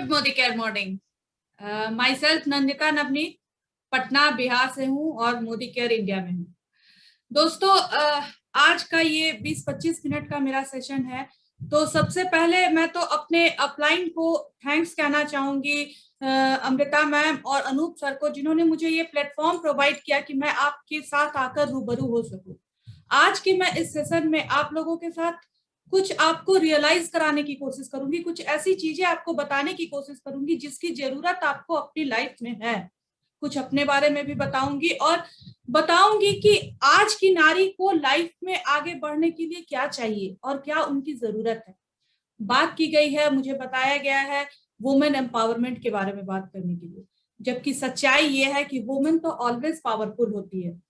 Good Modi care morning. My self Nandita Navneet, Patna Bihar से हूँ और मोदी केयर इंडिया में हूँ। दोस्तों, आज का ये 20-25 मिनट का मेरा सेशन है। तो सबसे पहले मैं तो अपने अपलाइन को थैंक्स कहना चाहूंगी, अमृता मैम और अनूप सर को, जिन्होंने मुझे ये प्लेटफॉर्म प्रोवाइड किया कि मैं आपके साथ आकर रूबरू हो सकूं। आज की मैं इस सेशन में आप लोगों के साथ कुछ आपको रियलाइज कराने की कोशिश करूंगी, कुछ ऐसी चीजें आपको बताने की कोशिश करूंगी जिसकी जरूरत आपको अपनी लाइफ में है। कुछ अपने बारे में भी बताऊंगी और बताऊंगी कि आज की नारी को लाइफ में आगे बढ़ने के लिए क्या चाहिए और क्या उनकी जरूरत है। बात की गई है, मुझे बताया गया है वुमेन एम्पावरमेंट के बारे में बात करने के लिए, जबकि सच्चाई ये है कि वुमेन तो ऑलवेज पावरफुल होती है।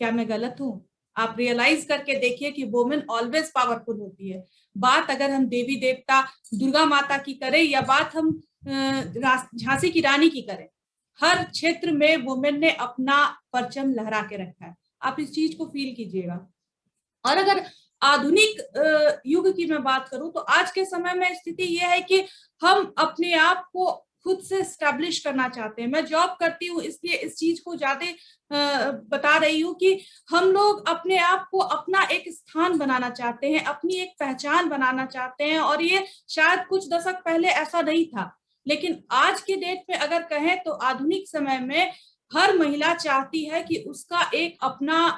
क्या मैं गलत हूं? आप रियलाइज करके देखिए कि वुमेन ऑलवेज पावरफुल होती है। बात अगर हम देवी देवता दुर्गा माता की करें या बात हम झांसी की रानी की करें, हर क्षेत्र में वुमेन ने अपना परचम लहरा के रखा है। आप इस चीज को फील कीजिएगा। और अगर आधुनिक युग की मैं बात करूं तो आज के समय में स्थिति यह है कि हम अपने आप को खुद से स्टैब्लिश करना चाहते हैं। मैं जॉब करती हूँ इसलिए इस चीज को ज्यादा बता रही हूँ कि हम लोग अपने आप को अपना एक स्थान बनाना चाहते हैं, अपनी एक पहचान बनाना चाहते हैं। और ये शायद कुछ दशक पहले ऐसा नहीं था, लेकिन आज के डेट में अगर कहें तो आधुनिक समय में हर महिला चाहती है कि उसका एक अपना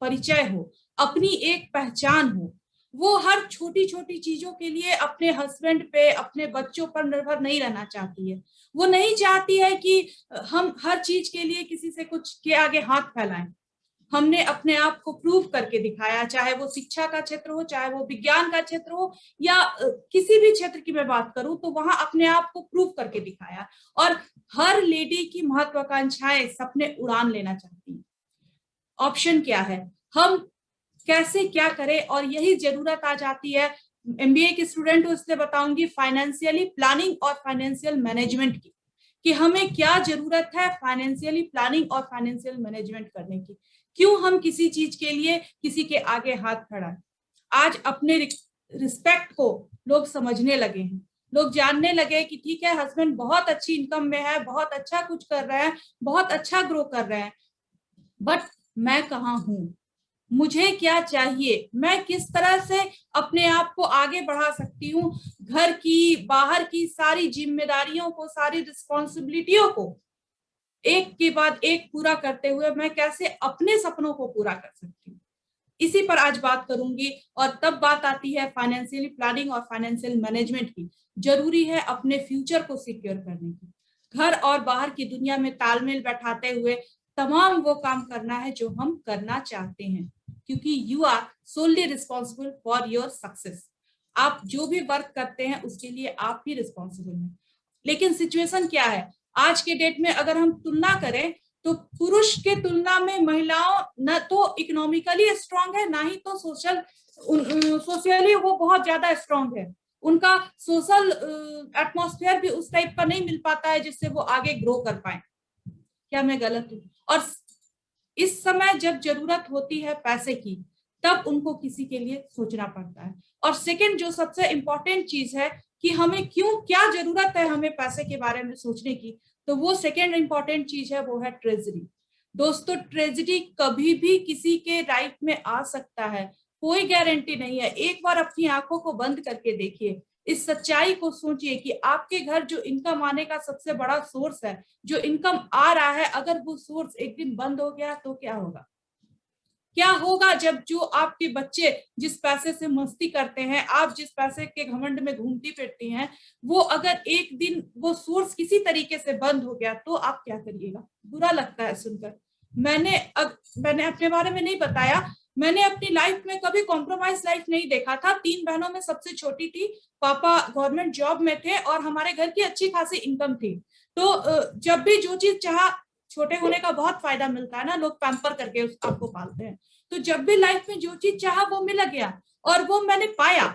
परिचय हो, अपनी एक पहचान हो। वो हर छोटी छोटी चीजों के लिए अपने हस्बैंड पे, अपने बच्चों पर निर्भर नहीं रहना चाहती है। वो नहीं चाहती है कि हम हर चीज के लिए किसी से कुछ के आगे हाथ फैलाएं। हमने अपने आप को प्रूव करके दिखाया, चाहे वो शिक्षा का क्षेत्र हो, चाहे वो विज्ञान का क्षेत्र हो, या किसी भी क्षेत्र की मैं बात करूं तो वहां अपने आप को प्रूव करके दिखाया। और हर लेडी की महत्वाकांक्षाएं, सपने उड़ान लेना चाहती है। ऑप्शन क्या है, हम कैसे क्या करें, और यही जरूरत आ जाती है। एमबीए की स्टूडेंट हूं इसलिए बताऊंगी फाइनेंशियली प्लानिंग और फाइनेंशियल मैनेजमेंट की, कि हमें क्या जरूरत है फाइनेंशियली प्लानिंग और फाइनेंशियल मैनेजमेंट करने की। क्यों हम किसी चीज के लिए किसी के आगे हाथ फैलाएं। आज अपने रिस्पेक्ट को लोग समझने लगे हैं। लोग जानने लगे कि ठीक है, हस्बैंड बहुत अच्छी इनकम में है, बहुत अच्छा कुछ कर रहे हैं, बहुत अच्छा ग्रो कर रहे हैं, बट मैं कहाँ हूं, मुझे क्या चाहिए, मैं किस तरह से अपने आप को आगे बढ़ा सकती हूँ। घर की, बाहर की सारी जिम्मेदारियों को, सारी रिस्पॉन्सिबिलिटियों को एक के बाद एक पूरा करते हुए मैं कैसे अपने सपनों को पूरा कर सकती हूँ, इसी पर आज बात करूंगी। और तब बात आती है फाइनेंशियली प्लानिंग और फाइनेंशियल मैनेजमेंट की। जरूरी है अपने फ्यूचर को सिक्योर करने की, घर और बाहर की दुनिया में तालमेल बैठाते हुए तमाम वो काम करना है जो हम करना चाहते हैं, क्योंकि you are solely responsible for your success. आप जो भी वर्क करते हैं उसके लिए आप ही रिस्पॉन्सिबल हैं। लेकिन सिचुएशन क्या है आज के डेट में, अगर हम तुलना करें तो पुरुष के तुलना में महिलाओं न तो इकोनॉमिकली स्ट्रांग है, ना ही तो सोशली वो बहुत ज्यादा स्ट्रांग है। उनका सोशल एटमॉस्फेयर भी उस टाइप का नहीं मिल पाता है जिससे वो आगे ग्रो कर पाए। क्या मैं गलत हूँ? और इस समय जब जरूरत होती है पैसे की, तब उनको किसी के लिए सोचना पड़ता है। और सेकंड जो सबसे इंपॉर्टेंट चीज है कि हमें क्यों, क्या जरूरत है हमें पैसे के बारे में सोचने की, तो वो सेकंड इंपॉर्टेंट चीज है, वो है ट्रेजरी। दोस्तों, ट्रेजरी कभी भी किसी के लाइफ में आ सकता है, कोई गारंटी नहीं है। एक बार अपनी आंखों को बंद करके देखिए, इस सच्चाई को सोचिए कि आपके घर जो इनकम आने का सबसे बड़ा सोर्स है, जो इनकम आ रहा है, अगर वो सोर्स एक दिन बंद हो गया तो क्या होगा? क्या होगा जब जो आपके बच्चे जिस पैसे से मस्ती करते हैं, आप जिस पैसे के घमंड में घूमती फिरती हैं, वो अगर एक दिन वो सोर्स किसी तरीके से बंद हो गया तो आप क्या करिएगा? बुरा लगता है सुनकर। मैंने अपने बारे में नहीं बताया, मैंने अपनी लाइफ में कभी कॉम्प्रोमाइज लाइफ नहीं देखा था। 3 बहनों में सबसे छोटी थी, पापा गवर्नमेंट जॉब में थे और हमारे घर की अच्छी खासी इनकम थी। तो जब भी जो चीज चाहा, छोटे होने का बहुत फायदा मिलता है ना, लोग पैम्पर करके आपको पालते हैं, तो जब भी लाइफ में जो चीज चाहा वो मिल गया और वो मैंने पाया।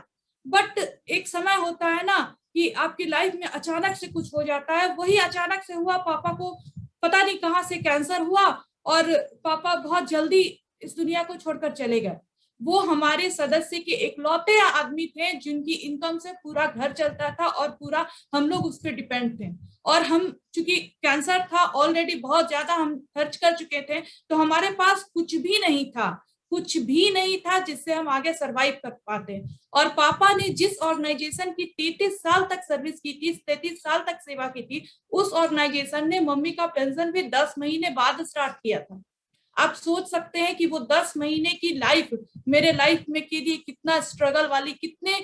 बट एक समय होता है ना कि आपकी लाइफ में अचानक से कुछ हो जाता है। वही अचानक से हुआ, पापा को पता नहीं कहां से कैंसर हुआ और पापा बहुत जल्दी इस दुनिया को छोड़कर चले गए। वो हमारे सदस्य के इकलौते आदमी थे जिनकी इनकम से पूरा घर चलता था और पूरा हम लोग उस पर डिपेंड थे। और हम चूंकि कैंसर था ऑलरेडी, बहुत ज्यादा हम खर्च कर चुके थे, तो हमारे पास कुछ भी नहीं था, कुछ भी नहीं था जिससे हम आगे सरवाइव कर पाते। और पापा ने जिस ऑर्गेनाइजेशन की 33 साल तक सर्विस की थी, 33 साल तक सेवा की थी, उस ऑर्गेनाइजेशन ने मम्मी का पेंशन भी 10 महीने बाद स्टार्ट किया था। आप सोच सकते हैं कि वो 10 महीने की लाइफ मेरे लाइफ में के लिए कितना स्ट्रगल वाली, कितने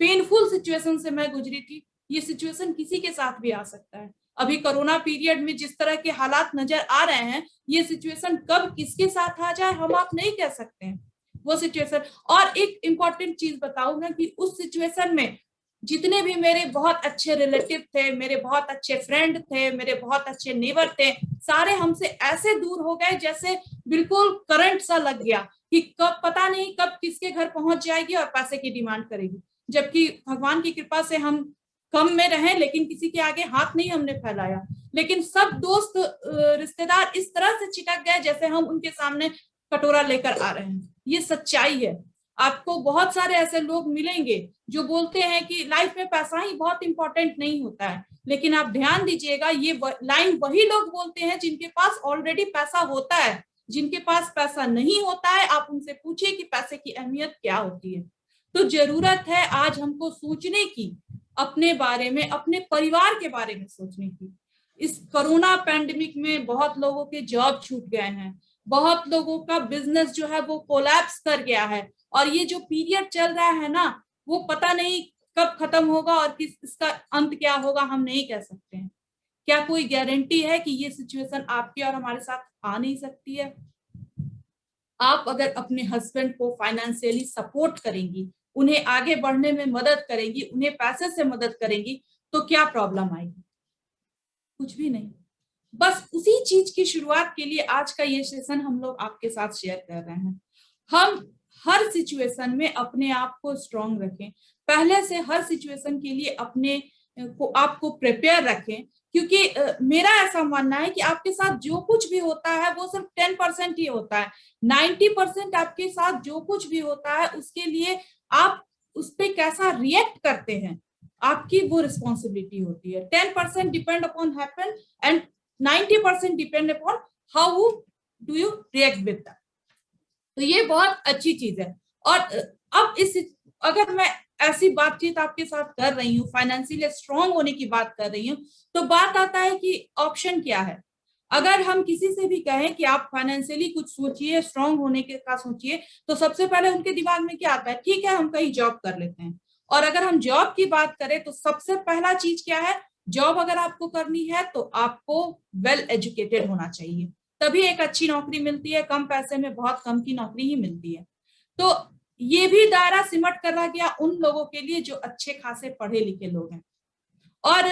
पेनफुल सिचुएशन से मैं गुजरी थी। ये सिचुएशन किसी के साथ भी आ सकता है। अभी कोरोना पीरियड में जिस तरह के हालात नजर आ रहे हैं, ये सिचुएशन कब किसके साथ आ जाए हम आप नहीं कह सकते हैं वो सिचुएशन। और एक इंपॉर्टेंट चीज बताऊंगा कि उस सिचुएशन में जितने भी मेरे बहुत अच्छे रिलेटिव थे, मेरे बहुत अच्छे फ्रेंड थे, मेरे बहुत अच्छे नेबर थे, सारे हमसे ऐसे दूर हो गए जैसे बिल्कुल करंट सा लग गया कि कब पता नहीं कब किसके घर पहुंच जाएगी और पैसे की डिमांड करेगी। जबकि भगवान की कृपा से हम कम में रहे, लेकिन किसी के आगे हाथ नहीं हमने फैलाया। लेकिन सब दोस्त रिश्तेदार इस तरह से चिटक गए जैसे हम उनके सामने कटोरा लेकर आ रहे हैं। ये सच्चाई है। आपको बहुत सारे ऐसे लोग मिलेंगे जो बोलते हैं कि लाइफ में पैसा ही बहुत इंपॉर्टेंट नहीं होता है, लेकिन आप ध्यान दीजिएगा ये लाइन वही लोग बोलते हैं जिनके पास ऑलरेडी पैसा होता है। जिनके पास पैसा नहीं होता है आप उनसे पूछिए कि पैसे की अहमियत क्या होती है। तो जरूरत है आज हमको सोचने की, अपने बारे में, अपने परिवार के बारे में सोचने की। इस कोरोना पैंडेमिक में बहुत लोगों के जॉब छूट गए हैं, बहुत लोगों का बिजनेस जो है वो कोलैप्स कर गया है। और ये जो पीरियड चल रहा है ना, वो पता नहीं कब खत्म होगा और किस इसका अंत क्या होगा हम नहीं कह सकते हैं। क्या कोई गारंटी है कि ये सिचुएशन आपके और हमारे साथ आ नहीं सकती है? आप अगर अपने हस्बैंड को फाइनेंशियली सपोर्ट करेंगी, उन्हें आगे बढ़ने में मदद करेंगी, उन्हें पैसे से मदद करेंगी, तो क्या प्रॉब्लम आएगी? कुछ भी नहीं। बस उसी चीज की शुरुआत के लिए आज का ये सेशन हम लोग आपके साथ शेयर कर रहे हैं। हम हर सिचुएशन में अपने आप को स्ट्रांग रखें, पहले से हर सिचुएशन के लिए अपने को आपको प्रिपेयर रखें। क्योंकि मेरा ऐसा मानना है कि आपके साथ जो कुछ भी होता है वो सिर्फ 10% ही होता है। 90% आपके साथ जो कुछ भी होता है उसके लिए आप उस पर कैसा रिएक्ट करते हैं, आपकी वो रिस्पॉन्सिबिलिटी होती है। 10% depend upon happen and 90% depend upon how do you react with that. तो ये बहुत अच्छी चीज है। और अब इस अगर मैं ऐसी बातचीत आपके साथ कर रही हूँ, फाइनेंशियली स्ट्रांग होने की बात कर रही हूँ, तो बात आता है कि ऑप्शन क्या है। अगर हम किसी से भी कहें कि आप फाइनेंशियली कुछ सोचिए, स्ट्रांग होने के का सोचिए, तो सबसे पहले उनके दिमाग में क्या आता है? ठीक है हम कहीं जॉब कर लेते हैं। और अगर हम जॉब की बात करें तो सबसे पहला चीज क्या है? जॉब अगर आपको करनी है तो आपको वेल एजुकेटेड होना चाहिए, तभी एक अच्छी नौकरी मिलती है। कम पैसे में बहुत कम की नौकरी ही मिलती है। तो ये भी दायरा सिमट कर रह गया उन लोगों के लिए जो अच्छे खासे पढ़े लिखे लोग हैं। और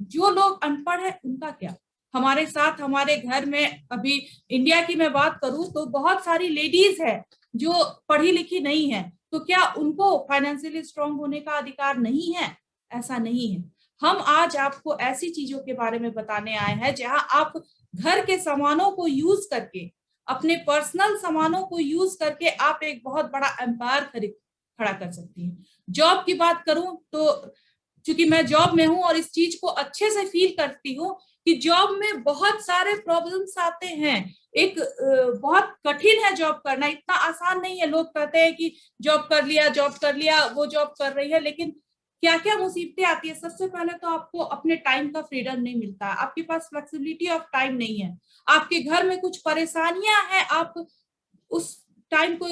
जो लोग अनपढ़ है उनका क्या? हमारे साथ हमारे घर में अभी इंडिया की मैं बात करूं तो बहुत सारी लेडीज है जो पढ़ी लिखी नहीं है, तो क्या उनको फाइनेंशियली स्ट्रांग होने का अधिकार नहीं है? ऐसा नहीं है। हम आज आपको ऐसी चीजों के बारे में बताने आए हैं जहां आप घर के सामानों को यूज करके, अपने पर्सनल सामानों को यूज करके आप एक बहुत बड़ा एम्पायर खड़ा कर सकती हैं। जॉब की बात करूं तो क्योंकि मैं जॉब में हूं और इस चीज को अच्छे से फील करती हूँ कि जॉब में बहुत सारे प्रॉब्लम्स आते हैं। एक बहुत कठिन है जॉब करना, इतना आसान नहीं है। लोग कहते हैं कि जॉब कर लिया, जॉब कर लिया, वो जॉब कर रही है, लेकिन क्या क्या मुसीबतें आती है। सबसे पहले तो आपको अपने टाइम का फ्रीडम नहीं मिलता, आपके पास फ्लेक्सिबिलिटी ऑफ टाइम नहीं है, आपके घर में कुछ परेशानियां हैं, आप उस टाइम को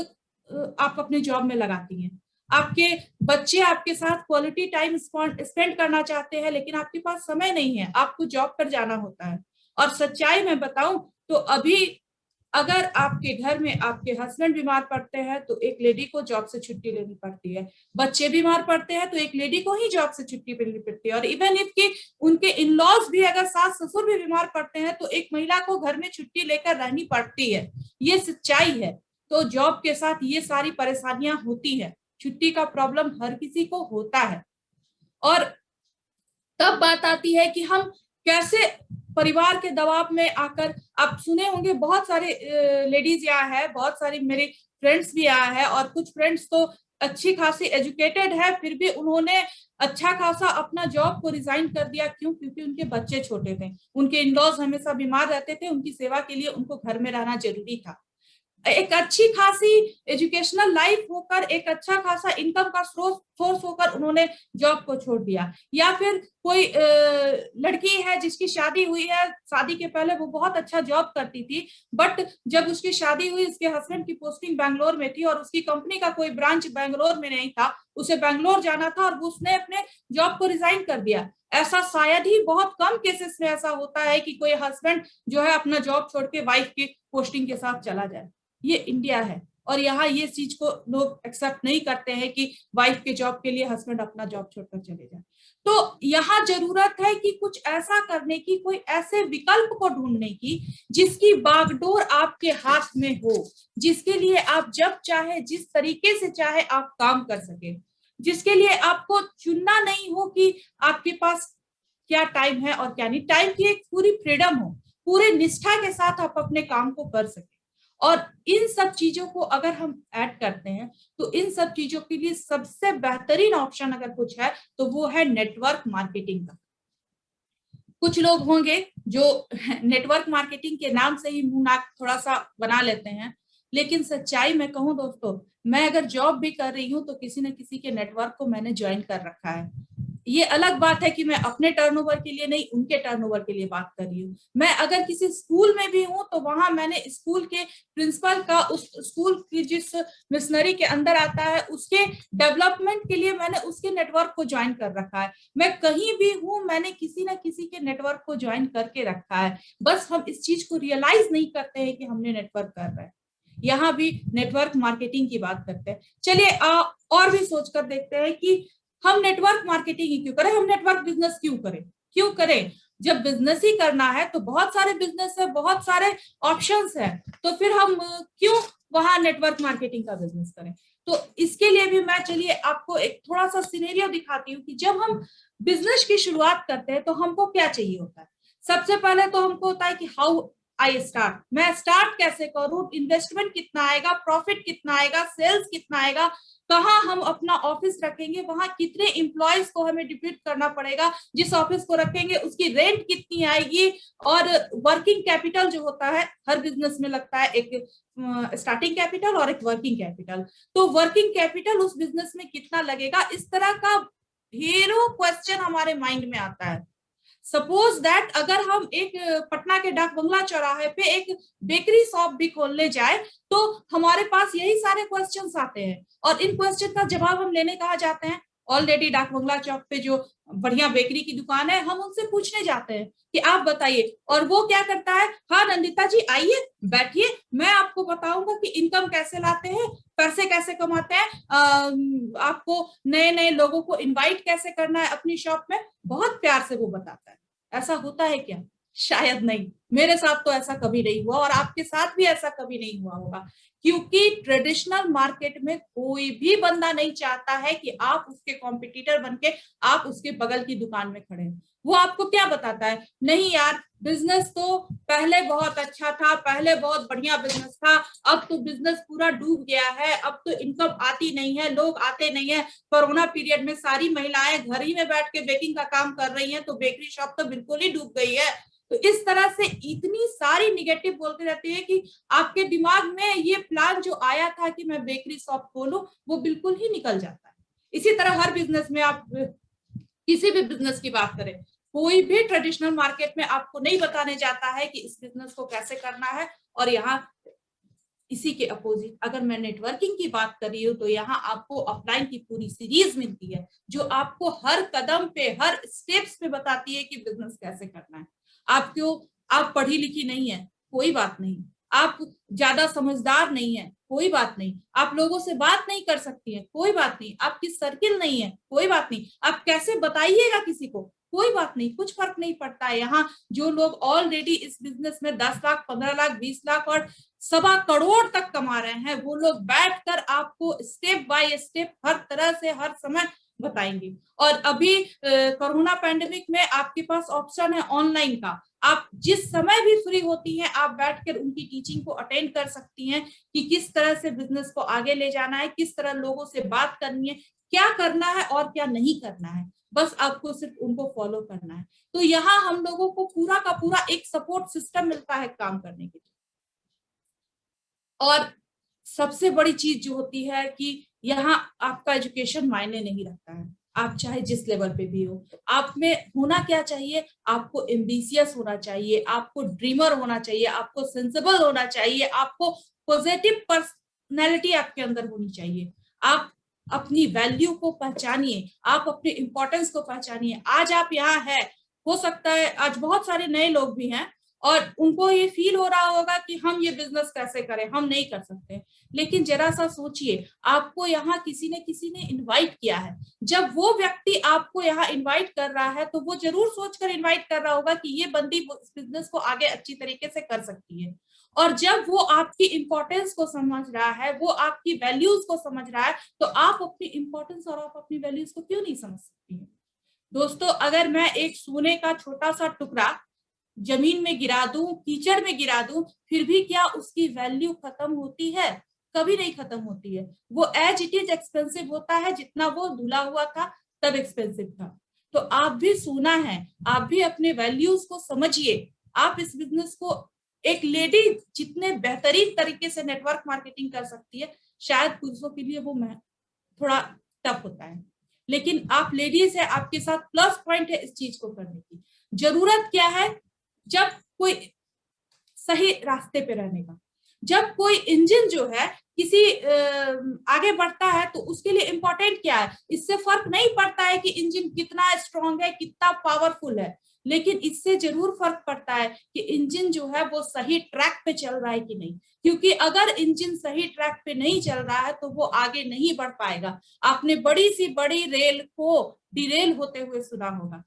आप अपने जॉब में लगाती हैं। आपके बच्चे आपके साथ क्वालिटी टाइम स्पेंड करना चाहते हैं, लेकिन आपके पास समय नहीं है, आपको जॉब पर जाना होता है। और सच्चाई में बताऊं तो अभी अगर आपके घर में आपके हस्बैंड बीमार पड़ते हैं तो एक लेडी को जॉब से छुट्टी लेनी पड़ती है, बच्चे बीमार पड़ते हैं तो एक लेडी को ही जॉब से छुट्टी लेनी पड़ती है। और इवन इफ कि उनके इन लॉज भी, अगर सास ससुर भी बीमार पड़ते हैं तो एक महिला को घर में छुट्टी लेकर रहनी पड़ती है। ये सच्चाई है। तो जॉब के साथ ये सारी परेशानियां होती है, छुट्टी का प्रॉब्लम हर किसी को होता है। और तब बात आती है कि हम कैसे परिवार के दबाव में आकर, आप सुने होंगे बहुत सारे लेडीज यहाँ है, बहुत सारी मेरे फ्रेंड्स भी आया है, और कुछ फ्रेंड्स तो अच्छी खासी एजुकेटेड है, फिर भी उन्होंने अच्छा खासा अपना जॉब को रिजाइन कर दिया। क्यों? क्योंकि उनके बच्चे छोटे थे, उनके इन-लॉज हमेशा बीमार रहते थे, उनकी सेवा के लिए उनको घर में रहना जरूरी था। एक अच्छी खासी एजुकेशनल लाइफ होकर, एक अच्छा खासा इनकम का सोर्स होकर उन्होंने जॉब को छोड़ दिया। या फिर कोई लड़की है जिसकी शादी हुई है, शादी के पहले वो बहुत अच्छा जॉब करती थी, बट जब उसकी शादी हुई, उसके हस्बैंड की पोस्टिंग बैंगलोर में थी और उसकी कंपनी का कोई ब्रांच बैंगलोर में नहीं था, उसे बैंगलोर जाना था और उसने अपने जॉब को रिजाइन कर दिया। ऐसा शायद ही बहुत कम केसेस में ऐसा होता है कि कोई हस्बैंड जो है अपना जॉब छोड़ के वाइफ की पोस्टिंग के साथ चला जाए। ये इंडिया है, और यहाँ ये चीज को लोग एक्सेप्ट नहीं करते हैं कि वाइफ के जॉब के लिए हस्बैंड अपना जॉब छोड़कर चले जाए। तो यहाँ जरूरत है कि कुछ ऐसा करने की, कोई ऐसे विकल्प को ढूंढने की जिसकी बागडोर आपके हाथ में हो, जिसके लिए आप जब चाहे, जिस तरीके से चाहे आप काम कर सके, जिसके लिए आपको चुनना नहीं हो कि आपके पास क्या टाइम है और क्या नहीं। टाइम की एक पूरी फ्रीडम हो, पूरे निष्ठा के साथ आप अपने काम को कर सके। और इन सब चीजों को अगर हम ऐड करते हैं तो इन सब चीजों के लिए सबसे बेहतरीन ऑप्शन अगर कुछ है तो वो है नेटवर्क मार्केटिंग का। कुछ लोग होंगे जो नेटवर्क मार्केटिंग के नाम से ही मुंह नाक थोड़ा सा बना लेते हैं, लेकिन सच्चाई में कहूं दोस्तों, मैं अगर जॉब भी कर रही हूं तो किसी न किसी के नेटवर्क को मैंने ज्वाइन कर रखा है। ये अलग बात है कि मैं अपने टर्नओवर के लिए नहीं, उनके टर्नओवर के लिए बात कर रही हूँ। मैं अगर किसी स्कूल में भी हूँ तो वहां मैंने स्कूल के प्रिंसिपल का, उस स्कूल की जिस मिशनरी के अंदर आता है, उसके डेवलपमेंट के लिए मैंने उसके नेटवर्क को ज्वाइन कर रखा है। मैं कहीं भी हूँ, मैंने किसी न किसी के नेटवर्क को ज्वाइन करके रखा है। बस हम इस चीज को रियलाइज नहीं करते हैं कि हमने नेटवर्क कर रहे हैं। यहाँ भी नेटवर्क मार्केटिंग की बात करते हैं। चलिए और भी सोचकर देखते हैं कि हम नेटवर्क मार्केटिंग ही क्यों करें, हम नेटवर्क बिजनेस क्यों करें। जब बिजनेस ही करना है तो बहुत सारे बिजनेस है, बहुत सारे ऑप्शंस है, तो फिर हम क्यों वहां नेटवर्क मार्केटिंग का बिजनेस करें। तो इसके लिए भी मैं, चलिए आपको एक थोड़ा सा सिनेरियो दिखाती हूँ कि जब हम बिजनेस की शुरुआत करते हैं तो हमको क्या चाहिए होता है। सबसे पहले तो हमको होता है कि हाउ आई स्टार्ट, मैं स्टार्ट कैसे करूं, इन्वेस्टमेंट कितना आएगा, प्रॉफिट कितना आएगा, सेल्स कितना आएगा, कहाँ हम अपना ऑफिस रखेंगे, वहां कितने एम्प्लॉयज को हमें डिप्यूट करना पड़ेगा, जिस ऑफिस को रखेंगे उसकी रेंट कितनी आएगी, और वर्किंग कैपिटल जो होता है हर बिजनेस में लगता है, एक स्टार्टिंग कैपिटल और एक वर्किंग कैपिटल। तो वर्किंग कैपिटल उस बिजनेस में कितना लगेगा, इस तरह का ढेरों क्वेश्चन हमारे माइंड में आता है। सपोज दैट अगर हम एक पटना के डाक बंगला चौराहे पे एक बेकरी शॉप भी खोलने जाए तो हमारे पास यही सारे क्वेश्चंस आते हैं, और इन क्वेश्चन का जवाब हम लेने कहाँ जाते हैं। ऑलरेडी डाक बंगला चौक पे जो बढ़िया बेकरी की दुकान है, हम उनसे पूछने जाते हैं कि आप बताइए, और वो क्या करता है, हाँ नंदिता जी आइए बैठिए, मैं आपको बताऊंगा कि इनकम कैसे लाते हैं, पैसे कैसे कमाते हैं, आपको नए नए लोगों को इनवाइट कैसे करना है अपनी शॉप में। बहुत प्यार से वो बताता है। ऐसा होता है क्या? शायद नहीं। मेरे साथ तो ऐसा कभी नहीं हुआ, और आपके साथ भी ऐसा कभी नहीं हुआ होगा, क्योंकि ट्रेडिशनल मार्केट में कोई भी बंदा नहीं चाहता है कि आप उसके कॉम्पिटिटर बनके आप उसके बगल की दुकान में खड़े हैं। वो आपको क्या बताता है, नहीं यार बिजनेस तो पहले बहुत अच्छा था, पहले बहुत बढ़िया बिजनेस था, अब तो बिजनेस पूरा डूब गया है, अब तो इनकम आती नहीं है, लोग आते नहीं है, कोरोना पीरियड में सारी महिलाएं घर ही में बैठ के बेकिंग का काम कर रही हैं, तो बेकरी शॉप तो बिल्कुल ही डूब गई है। तो इस तरह से इतनी सारी निगेटिव बोलते रहती है कि आपके दिमाग में ये प्लान जो आया था कि मैं बेकरी शॉप खोलूं, वो बिल्कुल ही निकल जाता है। इसी तरह हर बिजनेस में, आप किसी भी बिजनेस की बात करें, कोई भी ट्रेडिशनल मार्केट में आपको नहीं बताने जाता है कि इस बिजनेस को कैसे करना है। और यहाँ इसी के अपोजिट अगर मैं नेटवर्किंग की बात कर रही हूँ तो यहाँ आपको ऑफलाइन की पूरी सीरीज मिलती है जो आपको हर कदम पे, हर स्टेप्स पे बताती है कि बिजनेस कैसे करना है। आप पढ़ी लिखी नहीं है, कोई बात नहीं, आप ज्यादा समझदार नहीं है, कोई बात नहीं, आप लोगों से बात नहीं कर सकती है, कोई बात नहीं, आपकी सर्किल नहीं है, कोई बात नहीं, आप कैसे बताइएगा किसी को, कोई बात नहीं, कुछ फर्क नहीं पड़ता है। यहाँ जो लोग ऑलरेडी इस बिजनेस में 10 लाख, 15 लाख, 20 लाख और 1.25 करोड़ तक कमा रहे हैं, वो लोग बैठकर आपको स्टेप बाय स्टेप हर तरह से हर समय बताएंगे। और अभी कोरोना पैंडेमिक में आपके पास ऑप्शन है ऑनलाइन का, आप जिस समय भी फ्री होती हैं आप बैठकर उनकी टीचिंग को अटेंड कर सकती हैं कि किस तरह से बिजनेस को आगे ले जाना है, किस तरह लोगों से बात करनी है, क्या करना है और क्या नहीं करना है, बस आपको सिर्फ उनको फॉलो करना है। तो यहाँ हम लोगों को पूरा का पूरा एक सपोर्ट सिस्टम मिलता है काम करने के लिए। और सबसे बड़ी चीज जो होती है कि यहाँ आपका एजुकेशन मायने नहीं रखता है, आप चाहे जिस लेवल पे भी हो, आप में होना क्या चाहिए, आपको एम्बिशियस होना चाहिए, आपको ड्रीमर होना चाहिए, आपको सेंसिबल होना चाहिए, आपको पॉजिटिव पर्सनैलिटी आपके अंदर होनी चाहिए। आप अपनी वैल्यू को पहचानिए, आप अपने इंपॉर्टेंस को पहचानिए। आज आप यहाँ है, हो सकता है आज बहुत सारे नए लोग भी हैं और उनको ये फील हो रहा होगा कि हम ये बिजनेस कैसे करें, हम नहीं कर सकते। लेकिन जरा सा सोचिए, आपको यहाँ किसी ने इनवाइट किया है। जब वो व्यक्ति आपको यहाँ इनवाइट कर रहा है तो वो जरूर सोचकर इनवाइट कर रहा होगा कि ये बंदी बिजनेस को आगे अच्छी तरीके से कर सकती है। और जब वो आपकी इंपॉर्टेंस को समझ रहा है, वो आपकी वैल्यूज को समझ रहा है, तो आप अपनी इंपॉर्टेंस और आप अपनी वैल्यूज को क्यों नहीं समझ सकती है। दोस्तों, अगर मैं एक सोने का छोटा सा टुकड़ा जमीन में गिरा दूं, कीचड़ में गिरा दूं, फिर भी क्या उसकी वैल्यू खत्म होती है? कभी नहीं खत्म होती है। वो एज इट इज एक्सपेंसिव होता है, जितना वो धुला हुआ था तब एक्सपेंसिव था। तो आप भी सोना है, आप भी अपने वैल्यूज को समझिए। आप इस बिजनेस को, एक लेडी जितने बेहतरीन तरीके से नेटवर्क मार्केटिंग कर सकती है, शायद पुरुषों के लिए वो थोड़ा टफ होता है। लेकिन आप लेडीज है, आपके साथ प्लस पॉइंट है इस चीज को करने की। जरूरत क्या है, जब कोई सही रास्ते पे रहने का, जब कोई इंजन जो है किसी आगे बढ़ता है तो उसके लिए इंपॉर्टेंट क्या है, इससे फर्क नहीं पड़ता है कि इंजन कितना स्ट्रांग है, कितना पावरफुल है, लेकिन इससे जरूर फर्क पड़ता है कि इंजन जो है वो सही ट्रैक पे चल रहा है कि नहीं। क्योंकि अगर इंजन सही ट्रैक पे नहीं चल रहा है तो वो आगे नहीं बढ़ पाएगा। आपने बड़ी सी बड़ी रेल को डिरेल होते हुए सुना होगा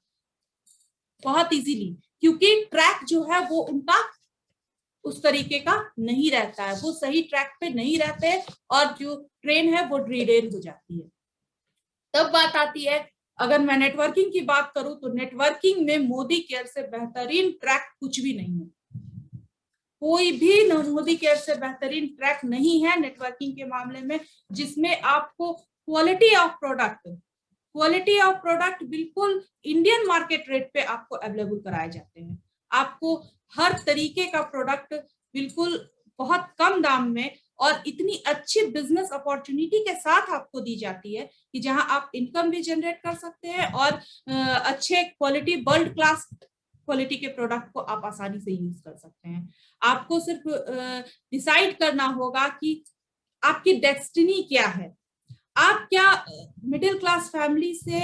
बहुत इजीली, क्योंकि ट्रैक जो है वो उनका उस तरीके का नहीं रहता है, वो सही ट्रैक पे नहीं रहते और जो ट्रेन है वो डिरेल हो जाती है। तब बात आती है, अगर मैं नेटवर्किंग की बात करूं तो नेटवर्किंग में मोदी केयर से बेहतरीन ट्रैक कुछ भी नहीं है। कोई भी मोदी केयर से बेहतरीन ट्रैक नहीं है नेटवर्किंग के मामले में, जिसमें आपको क्वालिटी ऑफ प्रोडक्ट बिल्कुल इंडियन मार्केट रेट पे आपको अवेलेबल कराए जाते हैं। आपको हर तरीके का प्रोडक्ट बिल्कुल बहुत कम दाम में और इतनी अच्छी बिजनेस अपॉर्चुनिटी के साथ आपको दी जाती है कि जहां आप इनकम भी जनरेट कर सकते हैं और अच्छे क्वालिटी, वर्ल्ड क्लास क्वालिटी के प्रोडक्ट को आप आसानी से यूज कर सकते हैं। आपको सिर्फ डिसाइड करना होगा कि आपकी डेस्टिनी क्या है। आप क्या मिडिल क्लास फैमिली से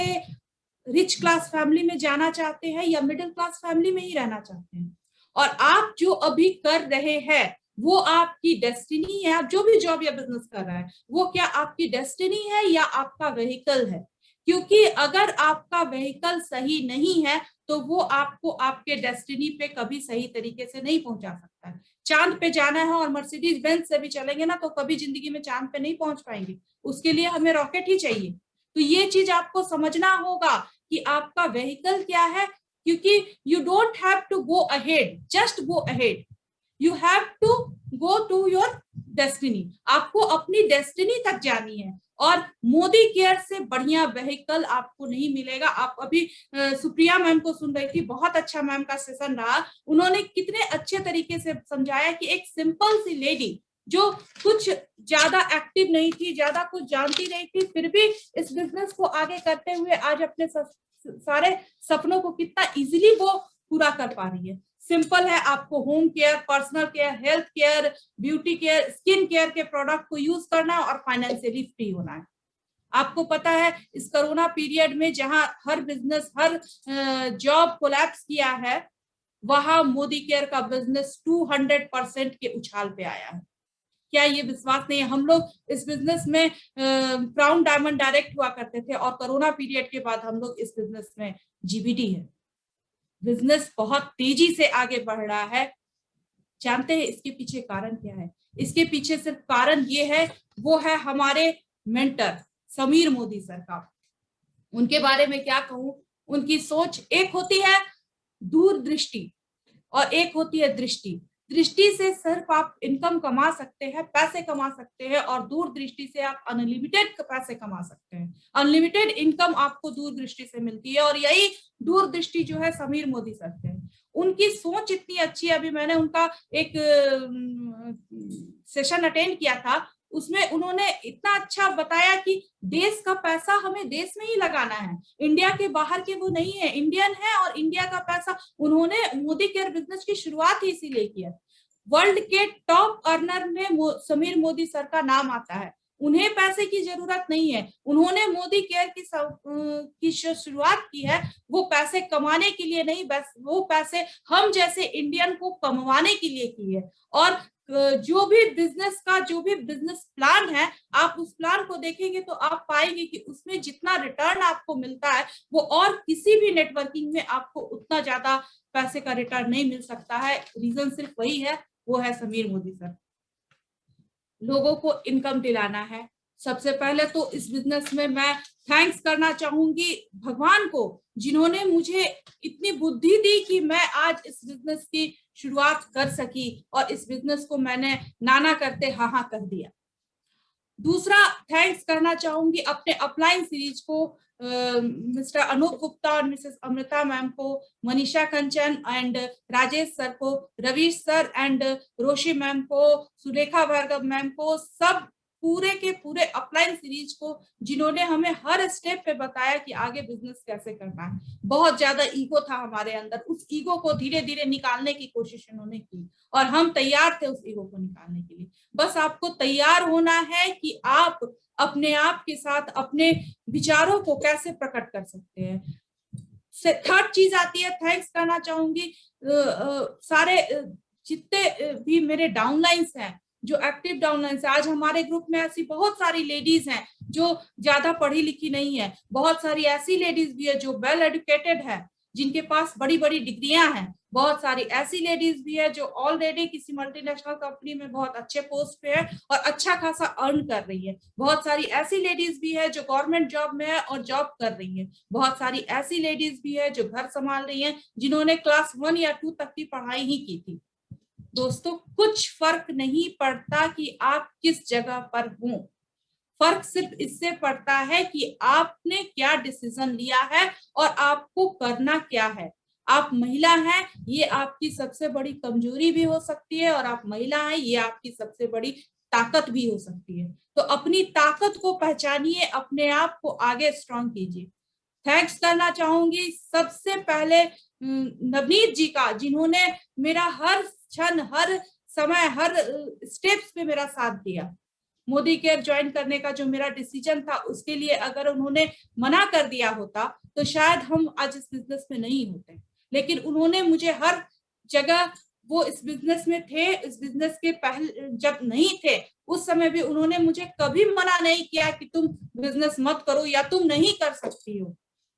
रिच क्लास फैमिली में जाना चाहते हैं या मिडिल क्लास फैमिली में ही रहना चाहते हैं? और आप जो अभी कर रहे हैं वो आपकी डेस्टिनी है। आप जो भी जॉब या बिजनेस कर रहे हैं वो क्या आपकी डेस्टिनी है या आपका व्हीकल है? क्योंकि अगर आपका व्हीकल सही नहीं है तो वो आपको आपके डेस्टिनी पे कभी सही तरीके से नहीं पहुंचा सकता है। चांद पे जाना है और मर्सिडीज बेंज से भी चलेंगे ना तो कभी जिंदगी में चांद पे नहीं पहुंच पाएंगे, उसके लिए हमें रॉकेट ही चाहिए। तो ये चीज आपको समझना होगा कि आपका व्हीकल क्या है, क्योंकि you don't have to go ahead, just go ahead, you have to go to your destiny. आपको अपनी डेस्टिनी तक जानी है और मोदी केयर से बढ़िया व्हीकल आपको नहीं मिलेगा। आप अभी सुप्रिया मैम को सुन रही थी, बहुत अच्छा मैम का सेशन रहा। उन्होंने कितने अच्छे तरीके से समझाया कि एक सिंपल सी लेडी जो कुछ ज्यादा एक्टिव नहीं थी, ज्यादा कुछ जानती नहीं थी, फिर भी इस बिजनेस को आगे करते हुए आज अपने सारे सपनों को कितना इजीली वो पूरा कर पा रही है। सिंपल है, आपको home care, personal care, health care, beauty care, skin care के प्रोडक्ट को यूज करना है और फाइनेंशियली फ्री होना है। आपको पता है इस कोरोना पीरियड में जहां हर बिजनेस, हर जॉब कोलैप्स किया है, वहां मोदी केयर का बिजनेस 200% के उछाल पे आया है। क्या ये विश्वास नहीं है? हम लोग इस बिजनेस में क्राउन डायमंड डायरेक्ट हुआ करते थे और कोरोना पीरियड के बाद हम लोग इस बिजनेस में जीबीडी है। बिजनेस बहुत तेजी से आगे बढ़ रहा है। जानते हैं इसके पीछे कारण क्या है? इसके पीछे सिर्फ कारण ये है, वो है हमारे मेंटर समीर मोदी सर का। उनके बारे में क्या कहूं, उनकी सोच एक होती है दूरदृष्टि और एक होती है दृष्टि। दृष्टि से सिर्फ आप इनकम कमा सकते हैं, पैसे कमा सकते हैं, और दूरदृष्टि से आप अनलिमिटेड पैसे कमा सकते हैं। अनलिमिटेड इनकम आपको दूरदृष्टि से मिलती है, और यही दूरदृष्टि जो है समीर मोदी सर से। उनकी सोच इतनी अच्छी है। अभी मैंने उनका एक सेशन अटेंड किया था, उसमें उन्होंने इतना अच्छा बताया कि देश का पैसा हमें देश में ही लगाना है, इंडिया के बाहर के वो नहीं है, इंडियन है, और इंडिया का पैसा। उन्होंने मोदी केयर बिजनेस की शुरुआत ही इसीलिए की है। वर्ल्ड के टॉप अर्नर में समीर मोदी सर का नाम आता है। उन्हें पैसे की जरूरत नहीं है, उन्होंने मोदी केयर की शुरुआत की है वो पैसे कमाने के लिए नहीं, बस वो पैसे हम जैसे इंडियन को कमवाने के लिए की है। और जो भी बिजनेस प्लान है, आप उस प्लान को देखेंगे तो आप पाएंगे कि उसमें जितना रिटर्न आपको मिलता है वो और किसी भी नेटवर्किंग में आपको उतना ज्यादा पैसे का रिटर्न नहीं मिल सकता है। रीजन सिर्फ वही है, वो है समीर मोदी सर। लोगों को इनकम दिलाना है। सबसे पहले तो इस बिजनेस में मैं थैंक्स करना चाहूंगी भगवान को, जिन्होंने मुझे इतनी बुद्धि दी कि मैं आज इस बिजनेस की शुरुआत कर सकी, और इस बिजनेस को मैंने नाना करते हाँ हाँ कर दिया। दूसरा थैंक्स करना चाहूंगी अपने अपलाइन सीरीज को, मिस्टर अनूप गुप्ता और मिसेस अमृता मैम को, मनीषा कंचन एंड राजेश सर को, Ravish sir and Roshi ma'am को, सुरेखा भार्गव मैम को, सब पूरे के पूरे अपलाइन सीरीज को, जिन्होंने हमें हर स्टेप पे बताया कि आगे बिजनेस कैसे करना है। बहुत ज्यादा ईगो था हमारे अंदर, उस ईगो को धीरे धीरे निकालने की कोशिश उन्होंने की, और हम तैयार थे उस ईगो को निकालने के लिए। बस आपको तैयार होना है कि आप अपने आप के साथ अपने विचारों को कैसे प्रकट कर सकते हैं। थर्ड चीज आती है, थैंक्स करना चाहूंगी सारे जितने भी मेरे डाउनलाइंस हैं, जो एक्टिव डाउनलाइंस है। आज हमारे ग्रुप में ऐसी बहुत सारी लेडीज हैं जो ज्यादा पढ़ी लिखी नहीं है, बहुत सारी ऐसी लेडीज भी है जो वेल एजुकेटेड है, जिनके पास बड़ी बड़ी डिग्रियां हैं, बहुत सारी ऐसी लेडीज भी है जो ऑलरेडी किसी मल्टीनेशनल कंपनी में बहुत अच्छे पोस्ट पे है और अच्छा खासा अर्न कर रही है, बहुत सारी ऐसी लेडीज भी है जो गवर्नमेंट जॉब में है और जॉब कर रही है, बहुत सारी ऐसी लेडीज भी है जो घर संभाल रही है, जिन्होंने क्लास 1 या 2 तक की पढ़ाई ही की थी। दोस्तों, कुछ फर्क नहीं पड़ता कि आप किस जगह पर हो, फर्क सिर्फ इससे पड़ता है कि आपने क्या डिसीजन लिया है और आपको करना क्या है। आप महिला हैं, ये आपकी सबसे बड़ी कमजोरी भी हो सकती है, और आप महिला हैं, ये आपकी सबसे बड़ी ताकत भी हो सकती है। तो अपनी ताकत को पहचानिए, अपने आप को आगे स्ट्रॉन्ग कीजिए। थैंक्स करना चाहूंगी सबसे पहले नवनीत जी का, जिन्होंने मेरा हर क्षण, हर समय, हर स्टेप्स पे मेरा साथ दिया। मोदी केयर ज्वाइन करने का जो मेरा डिसीजन था, उसके लिए अगर उन्होंने मना कर दिया होता तो शायद हम आज इस बिजनेस में नहीं होते, लेकिन उन्होंने मुझे हर जगह, वो इस बिजनेस में थे, इस बिजनेस के पहले जब नहीं थे उस समय भी उन्होंने मुझे कभी मना नहीं किया कि तुम बिजनेस मत करो या तुम नहीं कर सकती हो।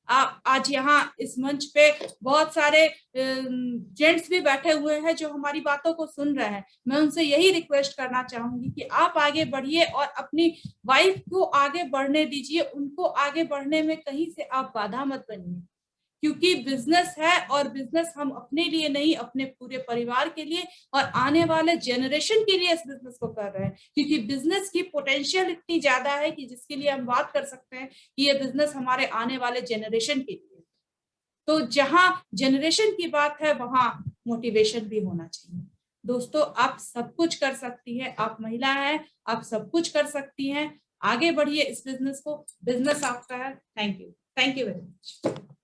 आज यहाँ इस मंच पे बहुत सारे जेंट्स भी बैठे हुए हैं जो हमारी बातों को सुन रहे हैं। मैं उनसे यही रिक्वेस्ट करना चाहूंगी कि आप आगे बढ़िए और अपनी वाइफ को आगे बढ़ने दीजिए, उनको आगे बढ़ने में कहीं से आप बाधा मत बनिए, क्योंकि बिजनेस है, और बिजनेस हम अपने लिए नहीं, अपने पूरे परिवार के लिए और आने वाले जनरेशन के लिए इस बिजनेस को कर रहे हैं, क्योंकि बिजनेस की पोटेंशियल इतनी ज्यादा है कि जिसके लिए हम बात कर सकते हैं कि ये बिजनेस हमारे आने वाले जनरेशन के लिए। तो जहां जनरेशन की बात है वहां मोटिवेशन भी होना चाहिए। दोस्तों, आप सब कुछ कर सकती है, आप महिला हैं, आप सब कुछ कर सकती हैं। आगे बढ़िए इस बिजनेस को, बिजनेस आपका है। Thank you very much.